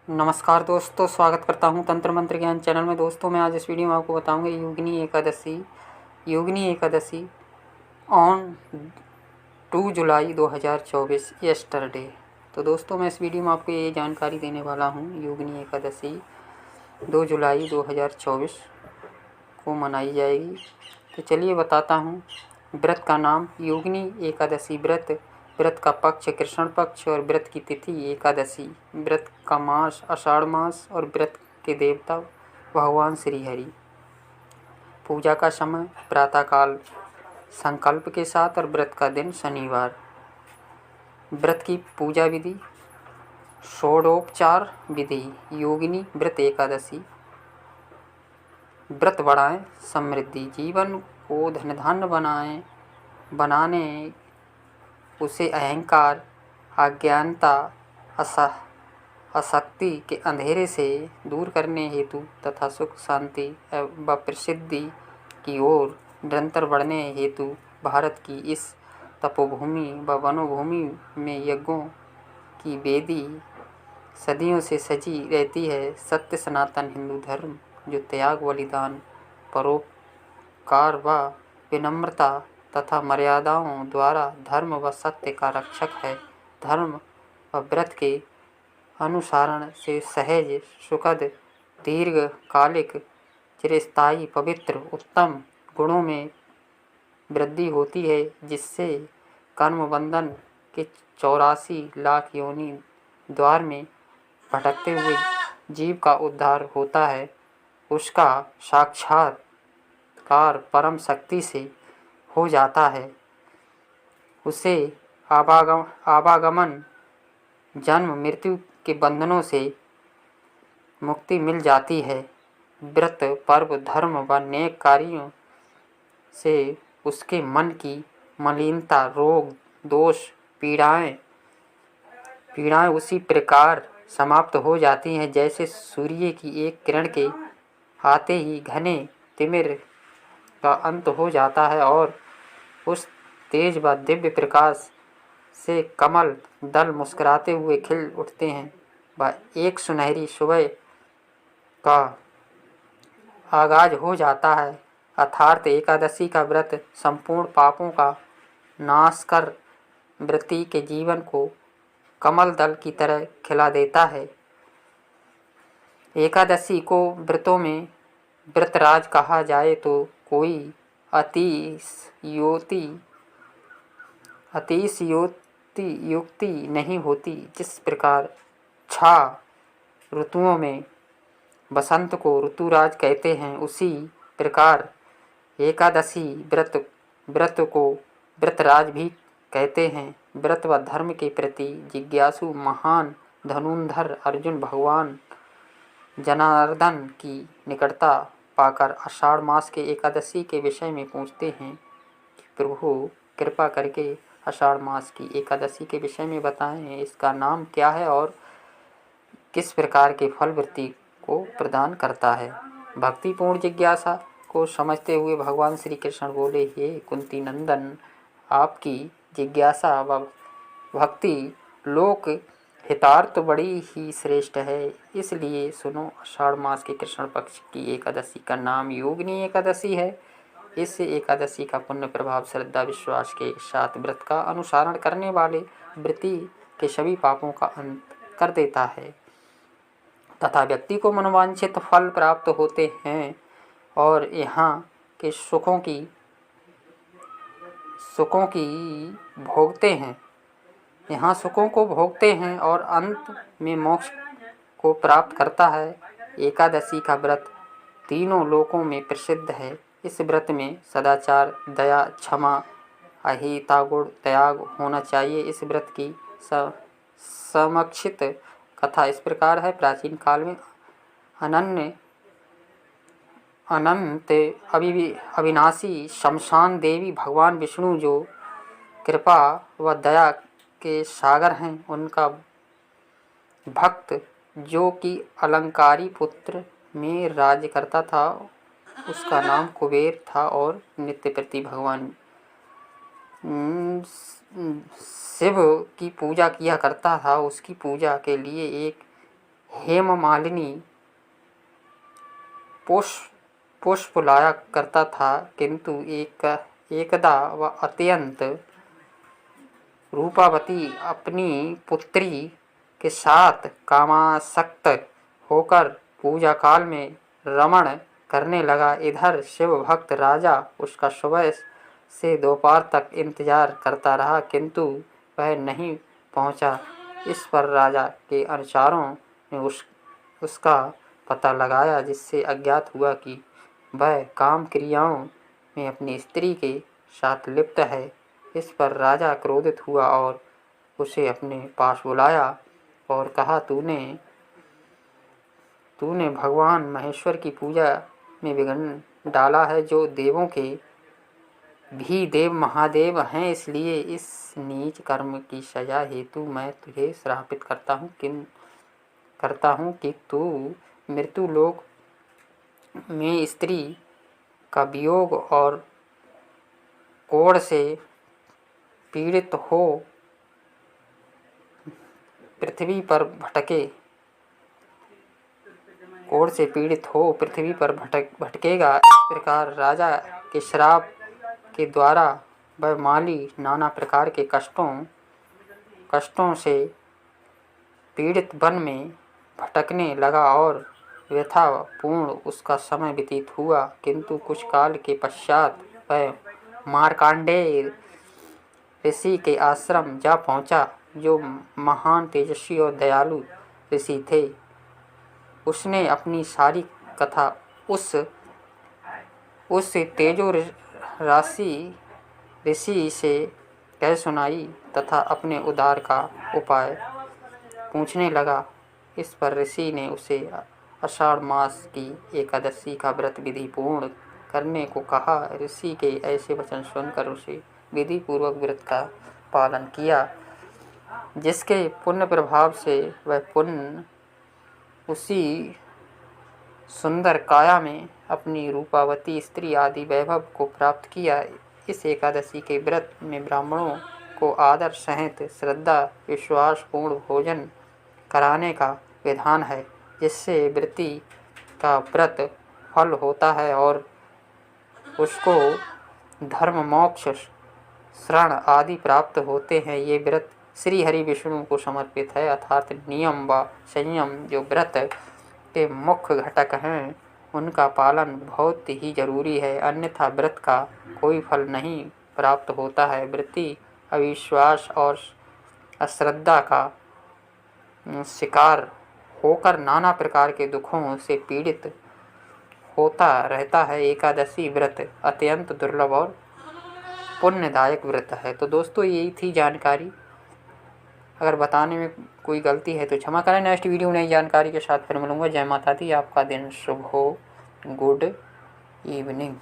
नमस्कार दोस्तों, स्वागत करता हूं तंत्र मंत्र ज्ञान चैनल में। दोस्तों, मैं आज इस वीडियो में आपको बताऊंगा Yogini Ekadashi on 2 July 2024 yesterday. तो दोस्तों, मैं इस वीडियो में आपको ये जानकारी देने वाला हूं। योगिनी एकादशी 2 जुलाई 2024 को मनाई जाएगी। तो चलिए बताता हूं। व्रत का नाम योगिनी एकादशी व्रत का पक्ष कृष्ण पक्ष और व्रत की तिथि एकादशी। व्रत का मास आषाढ़ मास और व्रत के देवता भगवान श्री हरि। पूजा का समय प्रातःकाल संकल्प के साथ और व्रत का दिन शनिवार। व्रत की पूजा विधि षोडोपचार विधि। योगिनी व्रत एकादशी। व्रत बढ़ाएं समृद्धि, जीवन को धन धान्य बनाने उसे अहंकार, अज्ञानता, असक्ति के अंधेरे से दूर करने हेतु तथा सुख शांति व प्रसिद्धि की ओर निरंतर बढ़ने हेतु भारत की इस तपोभूमि व वनोभूमि में यज्ञों की वेदी सदियों से सजी रहती है। सत्य सनातन हिंदू धर्म जो त्याग, बलिदान, परोपकार व विनम्रता तथा मर्यादाओं द्वारा धर्म व सत्य का रक्षक है। धर्म व व्रत के अनुसरण से सहज, सुखद, दीर्घकालिक, चिरस्थायी, पवित्र, उत्तम गुणों में वृद्धि होती है, जिससे कर्म बंधन के 84 लाख योनि द्वार में भटकते हुए जीव का उद्धार होता है। उसका साक्षात्कार परम शक्ति से हो जाता है। उसे आवागमन, जन्म मृत्यु के बंधनों से मुक्ति मिल जाती है। व्रत, पर्व, धर्म व नेक कार्यों से उसके मन की मलिनता, रोग, दोष, पीड़ाएं उसी प्रकार समाप्त हो जाती हैं जैसे सूर्य की एक किरण के आते ही घने तिमिर का अंत हो जाता है और उस तेज व दिव्य प्रकाश से कमल दल मुस्कुराते हुए खिल उठते हैं। व एक सुनहरी सुबह का आगाज हो जाता है। अर्थात एकादशी का व्रत संपूर्ण पापों का नाश कर व्रती के जीवन को कमल दल की तरह खिला देता है। एकादशी को व्रतों में व्रतराज कहा जाए तो कोई अतिशयोक्ति नहीं होती। जिस प्रकार 6 ऋतुओं में बसंत को ऋतुराज कहते हैं, उसी प्रकार एकादशी व्रत को व्रतराज भी कहते हैं। व्रत व धर्म के प्रति जिज्ञासु महान धनुर्धर अर्जुन भगवान जनार्दन की निकटता पाकर आषाढ़ मास के एकादशी के विषय में पूछते हैं कि प्रभु कृपा करके आषाढ़ मास की एकादशी के विषय में बताएं। इसका नाम क्या है और किस प्रकार के फल वृत्ति को प्रदान करता है। भक्तिपूर्ण जिज्ञासा को समझते हुए भगवान श्री कृष्ण बोले, हे कुंती नंदन, आपकी जिज्ञासा व भक्ति लोक हितार्थ बड़ी ही श्रेष्ठ है। इसलिए सुनो, आषाढ़ मास के कृष्ण पक्ष की एकादशी का नाम योगिनी एकादशी है। इस एकादशी का पुण्य प्रभाव श्रद्धा विश्वास के साथ व्रत का अनुसरण करने वाले व्रती के सभी पापों का अंत कर देता है तथा व्यक्ति को मनोवांछित फल प्राप्त होते हैं और यहाँ के सुखों को भोगते हैं और अंत में मोक्ष को प्राप्त करता है। एकादशी का व्रत तीनों लोकों में प्रसिद्ध है। इस व्रत में सदाचार, दया, क्षमा, अहिंसा गुण त्याग होना चाहिए। इस व्रत की समक्षित कथा इस प्रकार है। प्राचीन काल में अनंत अविनाशी शमशान देवी भगवान विष्णु जो कृपा व दया के सागर हैं, उनका भक्त जो कि अलंकारी पुत्र में राज्य करता था, उसका नाम कुबेर था और नित्य प्रति भगवान शिव की पूजा किया करता था। उसकी पूजा के लिए एक हेममालिनी पुष्प लाया करता था, किंतु एकदा वह अत्यंत रूपावती अपनी पुत्री के साथ कामासक्त होकर पूजा काल में रमण करने लगा। इधर शिव भक्त राजा उसका सुबह से दोपहर तक इंतजार करता रहा, किंतु वह नहीं पहुंचा। इस पर राजा के अनुचरों ने उसका पता लगाया, जिससे अज्ञात हुआ कि वह काम क्रियाओं में अपनी स्त्री के साथ लिप्त है। इस पर राजा क्रोधित हुआ और उसे अपने पास बुलाया और कहा, तूने भगवान महेश्वर की पूजा में विघ्न डाला है, जो देवों के भी देव महादेव हैं। इसलिए इस नीच कर्म की सजा हेतु मैं तुझे श्रापित करता हूँ कि तू मृत्युलोक में स्त्री का वियोग और कोढ़ से पीड़ित हो पृथ्वी पर भटकेगा। इस प्रकार राजा के श्राप के द्वारा वह माली नाना प्रकार के कष्टों से पीड़ित वन में भटकने लगा और व्यथापूर्ण उसका समय व्यतीत हुआ। किंतु कुछ काल के पश्चात वह मार्कंडेय ऋषि के आश्रम जा पहुंचा, जो महान तेजस्वी और दयालु ऋषि थे। उसने अपनी सारी कथा उस तेजो राशि ऋषि से कह सुनाई तथा अपने उद्धार का उपाय पूछने लगा। इस पर ऋषि ने उसे आषाढ़ मास की एकादशी का व्रत विधि पूर्ण करने को कहा। ऋषि के ऐसे वचन सुनकर उसे विधि पूर्वक व्रत का पालन किया, जिसके पुण्य प्रभाव से वह पुण्य उसी सुंदर काया में अपनी रूपावती स्त्री आदि वैभव को प्राप्त किया। इस एकादशी के व्रत में ब्राह्मणों को आदर सहित श्रद्धा विश्वास पूर्ण भोजन कराने का विधान है, जिससे व्रती का व्रत फल होता है और उसको धर्म मोक्ष शरण आदि प्राप्त होते हैं। ये व्रत श्री हरि विष्णु को समर्पित है, अर्थात नियम व संयम जो व्रत के मुख्य घटक हैं, उनका पालन बहुत ही जरूरी है, अन्यथा व्रत का कोई फल नहीं प्राप्त होता है। व्रती अविश्वास और अश्रद्धा का शिकार होकर नाना प्रकार के दुखों से पीड़ित होता रहता है। एकादशी व्रत अत्यंत दुर्लभ और पुण्यदायक व्रत है। तो दोस्तों, यही थी जानकारी। अगर बताने में कोई गलती है तो क्षमा करें। नेक्स्ट वीडियो नई जानकारी के साथ फिर मिलूंगा। जय माता दी। आपका दिन शुभ हो। Good evening.